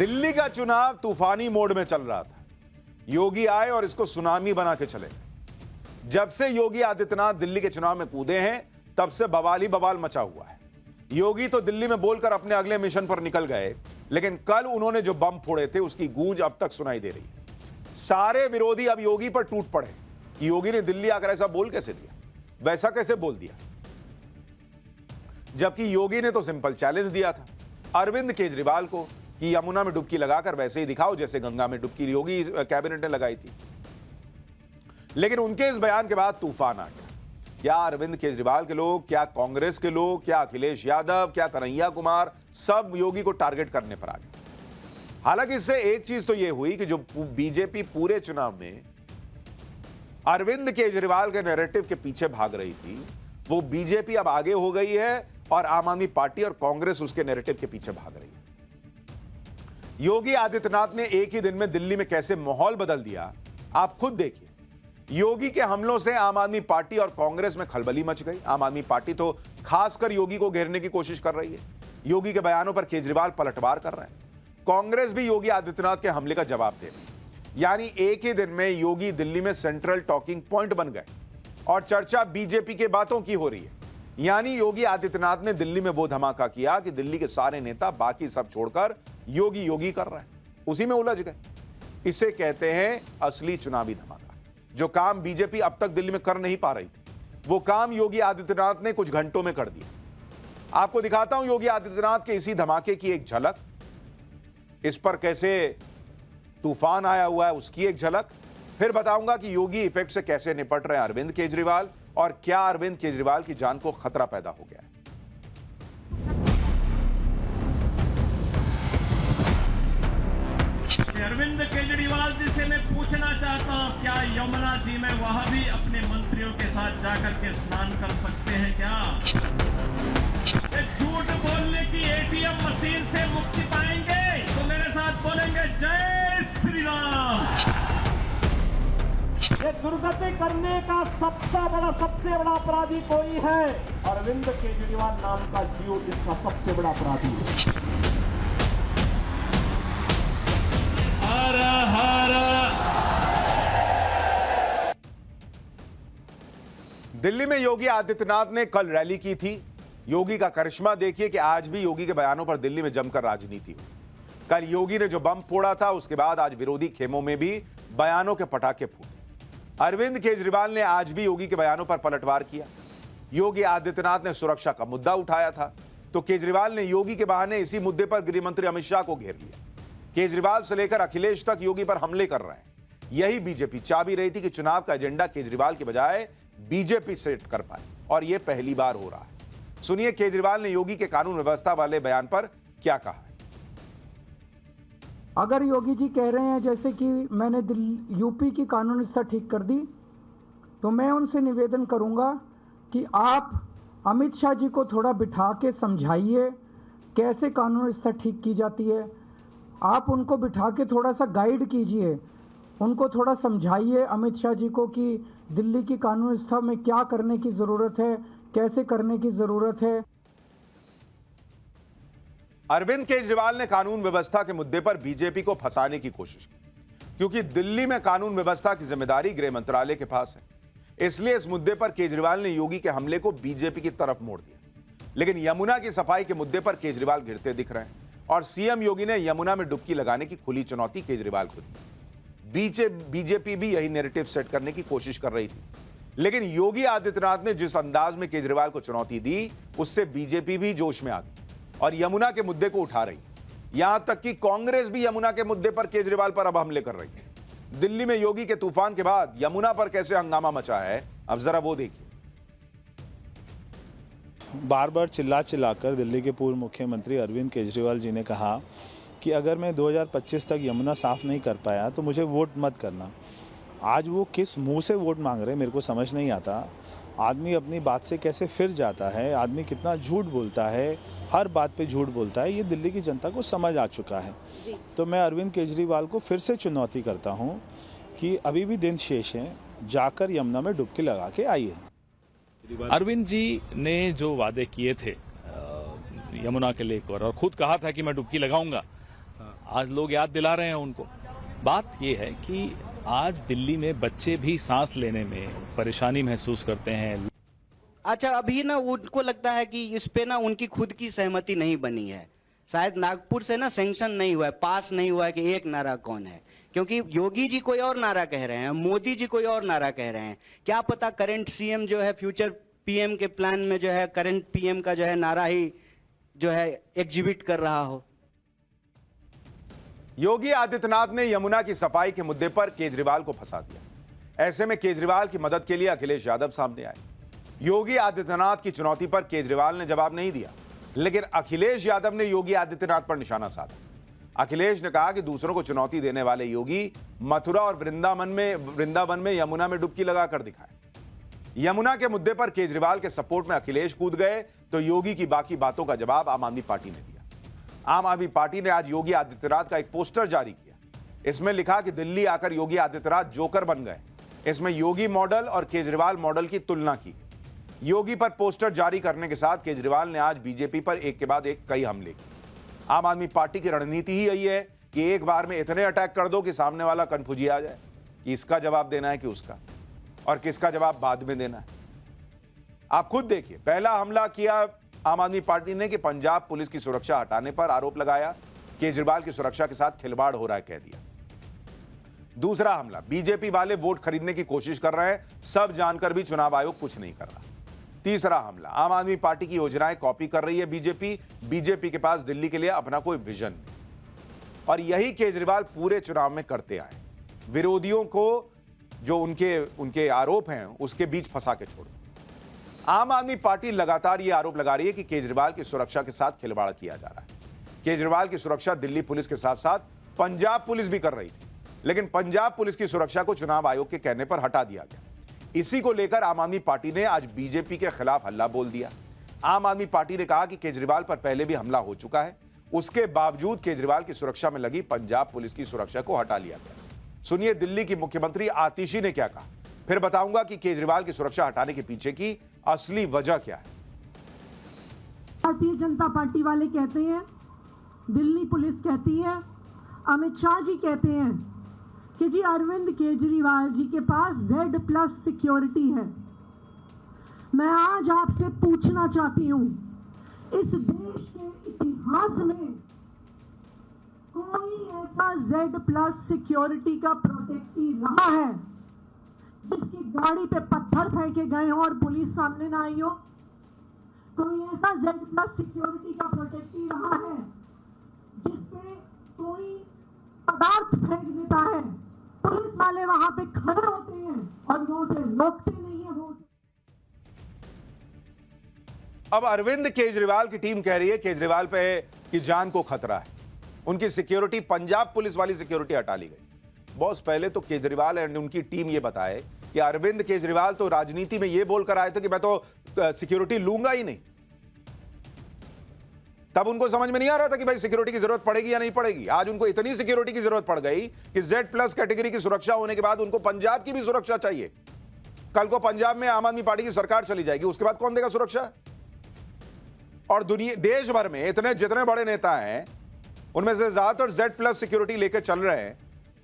दिल्ली का चुनाव तूफानी मोड में चल रहा था। योगी आए और इसको सुनामी बना के चले गए। जब से योगी आदित्यनाथ दिल्ली के चुनाव में कूदे हैं, तब से बवाल ही बवाल मचा हुआ है। योगी तो दिल्ली में बोलकर अपने अगले मिशन पर निकल गए, लेकिन कल उन्होंने जो बम फोड़े थे उसकी गूंज अब तक सुनाई दे रही है। सारे विरोधी अब योगी पर टूट पड़े कि योगी ने दिल्ली आकर ऐसा बोल कैसे दिया, वैसा कैसे बोल दिया। जबकि योगी ने तो सिंपल चैलेंज दिया था अरविंद केजरीवाल को कि यमुना में डुबकी लगाकर वैसे ही दिखाओ जैसे गंगा में डुबकी योगी कैबिनेट ने लगाई थी। लेकिन उनके इस बयान के बाद तूफान आ गया। क्या अरविंद केजरीवाल के लोग, क्या कांग्रेस के लोग, क्या अखिलेश यादव, क्या कन्हैया कुमार, सब योगी को टारगेट करने पर आ गए। हालांकि इससे एक चीज तो यह हुई कि जो बीजेपी पूरे चुनाव में अरविंद केजरीवाल के नैरेटिव के पीछे भाग रही थी, वो बीजेपी अब आगे हो गई है और आम आदमी पार्टी और कांग्रेस उसके नैरेटिव के पीछे भाग रही है। योगी आदित्यनाथ ने एक ही दिन में दिल्ली में कैसे माहौल बदल दिया, आप खुद देखिए। योगी के हमलों से आम आदमी पार्टी और कांग्रेस में खलबली मच गई। आम आदमी पार्टी तो खासकर योगी को घेरने की कोशिश कर रही है। योगी के बयानों पर केजरीवाल पलटवार कर रहे हैं। कांग्रेस भी योगी आदित्यनाथ के हमले का जवाब दे रही है। यानी एक ही दिन में योगी दिल्ली में सेंट्रल टॉकिंग पॉइंट बन गए और चर्चा बीजेपी के बातों की हो रही है। यानी योगी आदित्यनाथ ने दिल्ली में वो धमाका किया कि दिल्ली के सारे नेता बाकी सब छोड़कर योगी योगी कर रहे हैं, उसी में उलझ गए। इसे कहते हैं असली चुनावी धमाका। जो काम बीजेपी अब तक दिल्ली में कर नहीं पा रही थी, वो काम योगी आदित्यनाथ ने कुछ घंटों में कर दिया। आपको दिखाता हूं योगी आदित्यनाथ के इसी धमाके की एक झलक। इस पर कैसे तूफान आया हुआ है उसकी एक झलक। फिर बताऊंगा कि योगी इफेक्ट से कैसे निपट रहे हैं अरविंद केजरीवाल और क्या अरविंद केजरीवाल की जान को खतरा पैदा हो गया है। अरविंद केजरीवाल जी से मैं पूछना चाहता हूं, क्या यमुना जी में वहां भी अपने मंत्रियों के साथ जाकर के स्नान कर सकते हैं क्या? झूठ बोलने की एटीएम मशीन से मुक्ति पाएंगे तो मेरे साथ बोलेंगे जय श्री राम। ये दुर्गति करने का सबसे बड़ा अपराधी कोई है, अरविंद केजरीवाल नाम का जीव इसका सबसे बड़ा अपराधी है। हर हर। दिल्ली में योगी आदित्यनाथ ने कल रैली की थी। योगी का करिश्मा देखिए कि आज भी योगी के बयानों पर दिल्ली में जमकर राजनीति हुई। कल योगी ने जो बम फोड़ा था उसके बाद आज विरोधी खेमों में भी बयानों के पटाखे फूटे। अरविंद केजरीवाल ने आज भी योगी के बयानों पर पलटवार किया। योगी आदित्यनाथ ने सुरक्षा का मुद्दा उठाया था तो केजरीवाल ने योगी के बहाने इसी मुद्दे पर गृह मंत्री अमित शाह को घेर लिया। केजरीवाल से लेकर अखिलेश तक योगी पर हमले कर रहे हैं। यही बीजेपी चाह भी रही थी कि चुनाव का एजेंडा केजरीवाल के बजाय बीजेपी सेट कर पाए, और यह पहली बार हो रहा है। सुनिए केजरीवाल ने योगी के कानून व्यवस्था वाले बयान पर क्या कहा है। अगर योगी जी कह रहे हैं जैसे कि मैंने यूपी की कानून व्यवस्था ठीक कर दी, तो मैं उनसे निवेदन करूंगा कि आप अमित शाह जी को थोड़ा बिठा के समझाइए कैसे कानून व्यवस्था ठीक की जाती है। आप उनको बिठा के थोड़ा सा गाइड कीजिए, उनको थोड़ा समझाइए अमित शाह जी को कि दिल्ली की कानून व्यवस्था में क्या करने की ज़रूरत है, कैसे करने की ज़रूरत है। अरविंद केजरीवाल ने कानून व्यवस्था के मुद्दे पर बीजेपी को फंसाने की कोशिश की, क्योंकि दिल्ली में कानून व्यवस्था की जिम्मेदारी गृह मंत्रालय के पास है। इसलिए इस मुद्दे पर केजरीवाल ने योगी के हमले को बीजेपी की तरफ मोड़ दिया। लेकिन यमुना की सफाई के मुद्दे पर केजरीवाल गिरते दिख रहे हैं और सीएम योगी ने यमुना में डुबकी लगाने की खुली चुनौती केजरीवाल को दी। बीजेपी भी यही नैरेटिव सेट करने की कोशिश कर रही थी, लेकिन योगी आदित्यनाथ ने जिस अंदाज में केजरीवाल को चुनौती दी, उससे बीजेपी भी जोश में आ गई और यमुना के मुद्दे को उठा रही। यहां तक कि कांग्रेस भी यमुना के मुद्दे पर केजरीवाल पर अब हमले कर रही है। दिल्ली में योगी के तूफान के बाद यमुना पर कैसे हंगामा मचा है, अब जरा वो देखिए। बार बार चिल्लाकर दिल्ली के पूर्व मुख्यमंत्री अरविंद केजरीवाल जी ने कहा कि अगर मैं 2025 तक यमुना साफ नहीं कर पाया तो मुझे वोट मत करना। आज वो किस मुंह से वोट मांग रहे हैं मेरे को समझ नहीं आता। आदमी अपनी बात से कैसे फिर जाता है, आदमी कितना झूठ बोलता है, हर बात पे झूठ बोलता है, ये दिल्ली की जनता को समझ आ चुका है। तो मैं अरविंद केजरीवाल को फिर से चुनौती करता हूँ कि अभी भी दिन शेष है, जाकर यमुना में डुबकी लगा के आइए। अरविंद जी ने जो वादे किए थे यमुना के लेकर और खुद कहा था कि मैं डुबकी लगाऊंगा, आज लोग याद दिला रहे हैं उनको। बात ये है कि आज दिल्ली में बच्चे भी सांस लेने में परेशानी महसूस करते हैं। अच्छा, अभी ना उनको लगता है कि इस पे ना उनकी खुद की सहमति नहीं बनी है, शायद नागपुर से ना सैंक्शन नहीं हुआ है, पास नहीं हुआ है कि एक नारा कौन है, क्योंकि योगी जी कोई और नारा कह रहे हैं, मोदी जी कोई और नारा कह रहे हैं। क्या पता करंट सीएम जो है फ्यूचर पीएम के प्लान में जो है करंट पीएम का जो है नारा ही जो है एग्जिबिट कर रहा हो। योगी आदित्यनाथ ने यमुना की सफाई के मुद्दे पर केजरीवाल को फंसा दिया। ऐसे में केजरीवाल की मदद के लिए अखिलेश यादव सामने आए। योगी आदित्यनाथ की चुनौती पर केजरीवाल ने जवाब नहीं दिया, लेकिन अखिलेश यादव ने योगी आदित्यनाथ पर निशाना साधा। अखिलेश ने कहा कि दूसरों को चुनौती देने वाले योगी मथुरा और वृंदावन में यमुना में डुबकी लगाकर दिखाए। यमुना के मुद्दे पर केजरीवाल के सपोर्ट में अखिलेश कूद गए तो योगी की बाकी बातों का जवाब आम आदमी पार्टी ने दिया। आम आदमी पार्टी ने आज योगी आदित्यनाथ का एक पोस्टर जारी किया। इसमें लिखा कि दिल्ली आकर योगी आदित्यनाथ जोकर बन गए। इसमें योगी मॉडल और केजरीवाल मॉडल की तुलना की गई। योगी पर पोस्टर जारी करने के साथ केजरीवाल ने आज बीजेपी पर एक के बाद एक कई हमले किए। आम आदमी पार्टी की रणनीति ही यही है कि एक बार में इतने अटैक कर दो कि सामने वाला कन्फ्यूजी आ जाए कि इसका जवाब देना है कि उसका, और किसका जवाब बाद में देना है। आप खुद देखिए, पहला हमला किया आम आदमी पार्टी ने कि पंजाब पुलिस की सुरक्षा हटाने पर आरोप लगाया, केजरीवाल की सुरक्षा के साथ खिलवाड़ हो रहा है कह दिया। दूसरा हमला, बीजेपी वाले वोट खरीदने की कोशिश कर रहे हैं, सब जानकर भी चुनाव आयोग कुछ नहीं कर रहा। तीसरा हमला, आम आदमी पार्टी की योजनाएं कॉपी कर रही है बीजेपी के पास दिल्ली के लिए अपना कोई विजन नहीं। और यही केजरीवाल पूरे चुनाव में करते आए, विरोधियों को जो उनके आरोप हैं उसके बीच फंसा के छोड़। आम आदमी पार्टी लगातार ये आरोप लगा रही है कि केजरीवाल की सुरक्षा के साथ खिलवाड़ किया जा रहा है। केजरीवाल की सुरक्षा दिल्ली पुलिस के साथ साथ पंजाब पुलिस भी कर रही थी, लेकिन पंजाब पुलिस की सुरक्षा को चुनाव आयोग के कहने पर हटा दिया गया। इसी को लेकर आम आदमी पार्टी ने आज बीजेपी के खिलाफ हल्ला बोल दिया। आम आदमी पार्टी ने कहा कि केजरीवाल पर पहले भी हमला हो चुका है, उसके बावजूद केजरीवाल की सुरक्षा में लगी पंजाब पुलिस की सुरक्षा को हटा लिया गया। सुनिए दिल्ली की मुख्यमंत्री आतिशी ने क्या कहा, फिर बताऊंगा कि केजरीवाल की सुरक्षा हटाने के पीछे की असली वजह क्या है। भारतीय जनता पार्टी वाले कहते हैं, दिल्ली पुलिस कहती है, अमित शाह जी कहते हैं कि जी अरविंद केजरीवाल जी के पास Z+ सिक्योरिटी है। मैं आज आपसे पूछना चाहती हूं, इस देश के इतिहास में कोई ऐसा Z+ सिक्योरिटी का प्रोटेक्टी रहा है जिसकी गाड़ी पे पत्थर फेंके गए हो और पुलिस सामने ना आई हो? कोई ऐसा Z+ सिक्योरिटी का प्रोटेक्टी रहा है जिसपे कोई पदार्थ फेंक देता है, पुलिस वाले वहां पे खड़े होते हैं और वो उसे रोकते नहीं है? वो अब अरविंद केजरीवाल की टीम कह रही है केजरीवाल पे की जान को खतरा है, उनकी सिक्योरिटी पंजाब पुलिस वाली सिक्योरिटी हटा ली गई। बॉस, पहले तो केजरीवाल एंड उनकी टीम ये बताए कि अरविंद केजरीवाल तो राजनीति में ये बोलकर आए थे कि मैं तो सिक्योरिटी लूंगा ही नहीं। तब उनको समझ में नहीं आ रहा था कि भाई सिक्योरिटी की जरूरत पड़ेगी या नहीं पड़ेगी। आज उनको इतनी सिक्योरिटी की जरूरत पड़ गई कि Z+ कैटेगरी की सुरक्षा होने के बाद उनको पंजाब की भी सुरक्षा चाहिए। कल को पंजाब में आम आदमी पार्टी की सरकार चली जाएगी, उसके बाद कौन देगा सुरक्षा? और दुनिया देश भर में जितने बड़े नेता हैं उनमें से ज्यादातर Z+ सिक्योरिटी लेकर चल रहे हैं,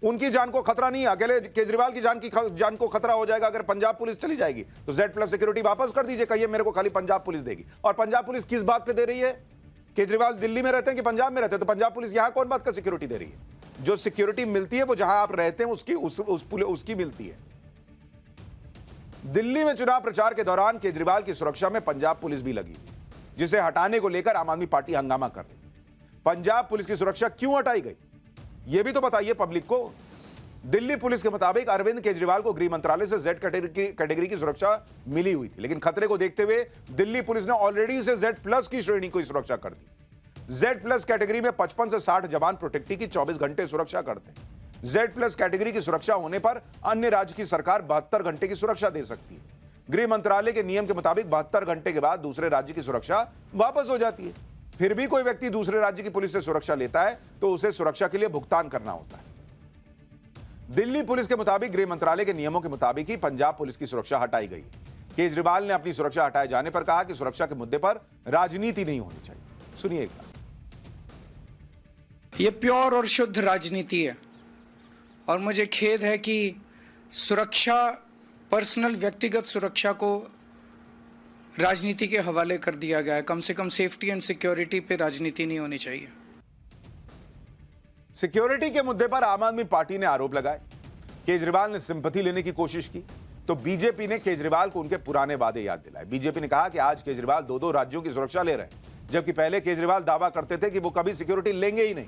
उनकी जान को खतरा नहीं है। अकेले केजरीवाल की जान को खतरा हो जाएगा अगर पंजाब पुलिस चली जाएगी तो Z+ सिक्योरिटी वापस कर दीजिए, कहिए मेरे को खाली पंजाब पुलिस देगी। और पंजाब पुलिस किस बात पे दे रही है? केजरीवाल दिल्ली में रहते हैं कि पंजाब में रहते हैं? तो पंजाब पुलिस यहां कौन बात का सिक्योरिटी दे रही है? जो सिक्योरिटी मिलती है वो जहां आप रहते हैं उसकी मिलती है। दिल्ली में चुनाव प्रचार के दौरान केजरीवाल की सुरक्षा में पंजाब पुलिस भी लगी हुई, जिसे हटाने को लेकर आम आदमी पार्टी हंगामा कर रही। पंजाब पुलिस की सुरक्षा क्यों हटाई गई, यह भी तो बताइए पब्लिक को। दिल्ली पुलिस के मुताबिक अरविंद केजरीवाल को गृह मंत्रालय से Z कैटेगरी की सुरक्षा मिली हुई थी, लेकिन खतरे को देखते हुए दिल्ली पुलिस ने ऑलरेडी इसे Z+ की श्रेणी को सुरक्षा कर दी। Z+ कैटेगरी में 55 से 60 जवान प्रोटेक्टी की 24 घंटे सुरक्षा करते हैं। Z+ कैटेगरी की सुरक्षा होने पर अन्य राज्य की सरकार 72 घंटे की सुरक्षा दे सकती है। गृह मंत्रालय के नियम के मुताबिक 72 घंटे के बाद दूसरे राज्य की सुरक्षा वापस हो जाती है। फिर भी कोई व्यक्ति दूसरे राज्य की पुलिस से सुरक्षा लेता है तो उसे सुरक्षा के लिए भुगतान करना होता है। दिल्ली पुलिस के मुताबिक गृह मंत्रालय के नियमों के मुताबिक ही पंजाब पुलिस की सुरक्षा हटाई गई। केजरीवाल ने अपनी सुरक्षा हटाए जाने पर कहा कि सुरक्षा के मुद्दे पर राजनीति नहीं होनी चाहिए। सुनिए एक बार। ये प्योर और शुद्ध राजनीति है और मुझे खेद है कि सुरक्षा, पर्सनल व्यक्तिगत सुरक्षा को राजनीति के हवाले कर दिया गया है। कम से कम सेफ्टी एंड सिक्योरिटी पे राजनीति नहीं होनी चाहिए। सिक्योरिटी के मुद्दे पर आम आदमी पार्टी ने आरोप लगाए। केजरीवाल ने सिंपैथी लेने की कोशिश की तो बीजेपी ने केजरीवाल को उनके पुराने वादे याद दिलाए। बीजेपी ने कहा कि आज केजरीवाल दो राज्यों की सुरक्षा ले रहे हैं, जबकि पहले केजरीवाल दावा करते थे कि वो कभी सिक्योरिटी लेंगे ही नहीं।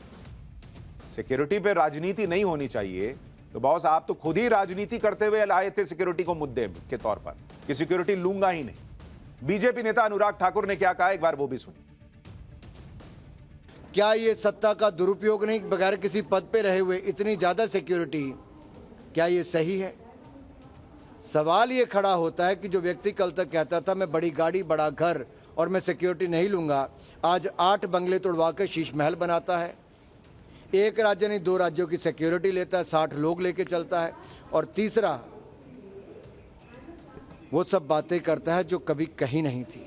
सिक्योरिटी पे राजनीति नहीं होनी चाहिए तो बॉस आप तो खुद ही राजनीति करते हुए लाए थे सिक्योरिटी को मुद्दे के तौर पर कि सिक्योरिटी लूंगा ही नहीं। बीजेपी नेता अनुराग ठाकुर ने क्या कहा, एक बार वो भी सुनिए। क्या ये सत्ता का दुरुपयोग नहीं, बगैर किसी पद पे रहे हुए इतनी ज्यादा सिक्योरिटी, क्या ये सही है? सवाल ये खड़ा होता है कि जो व्यक्ति कल तक कहता था मैं बड़ी गाड़ी, बड़ा घर और मैं सिक्योरिटी नहीं लूंगा, आज 8 बंगले तोड़वा के शीश महल बनाता है। एक राज्य नहीं 2 राज्यों की सिक्योरिटी लेता है, 60 लोग लेके चलता है। और तीसरा, वो सब बातें करता है जो कभी कहीं नहीं थी।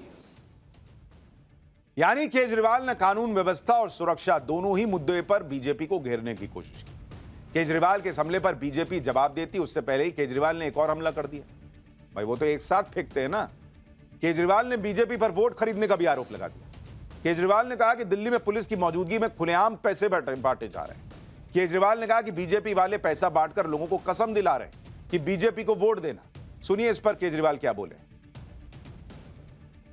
यानी केजरीवाल ने कानून व्यवस्था और सुरक्षा दोनों ही मुद्दे पर बीजेपी को घेरने की कोशिश की। केजरीवाल के इस हमले पर बीजेपी जवाब देती, उससे पहले ही केजरीवाल ने एक और हमला कर दिया। भाई वो तो एक साथ फेंकते हैं ना। केजरीवाल ने बीजेपी पर वोट खरीदने का भी आरोप लगा दिया। केजरीवाल ने कहा कि दिल्ली में पुलिस की मौजूदगी में खुलेआम पैसे बांटे जा रहे हैं। केजरीवाल ने कहा कि बीजेपी वाले पैसा बांटकर लोगों को कसम दिला रहे हैं कि बीजेपी को वोट देना। सुनिए इस पर केजरीवाल क्या बोले।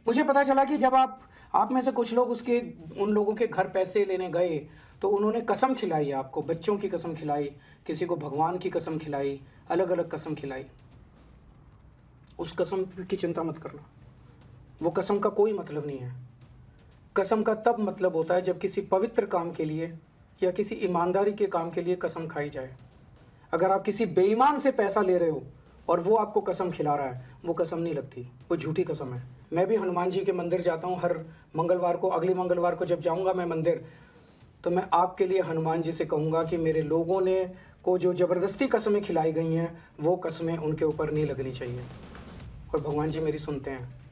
मुझे पता चला कि जब आप में से कुछ लोग उन लोगों के घर पैसे लेने गए तो उन्होंने कसम खिलाई, आपको बच्चों की कसम खिलाई, किसी को भगवान की कसम खिलाई, अलग अलग कसम खिलाई। उस कसम की चिंता मत करना, वो कसम का कोई मतलब नहीं है। कसम का तब मतलब होता है जब किसी पवित्र काम के लिए या किसी ईमानदारी के काम के लिए कसम खाई जाए। अगर आप किसी बेईमान से पैसा ले रहे हो और वो आपको कसम खिला रहा है, वो कसम नहीं लगती, वो झूठी कसम है। मैं भी हनुमान जी के मंदिर जाता हूँ हर मंगलवार को। अगले मंगलवार को जब जाऊँगा मैं मंदिर, तो मैं आपके लिए हनुमान जी से कहूँगा कि मेरे लोगों ने को जो ज़बरदस्ती कसमें खिलाई गई हैं, वो कसमें उनके ऊपर नहीं लगनी चाहिए। और भगवान जी मेरी सुनते हैं।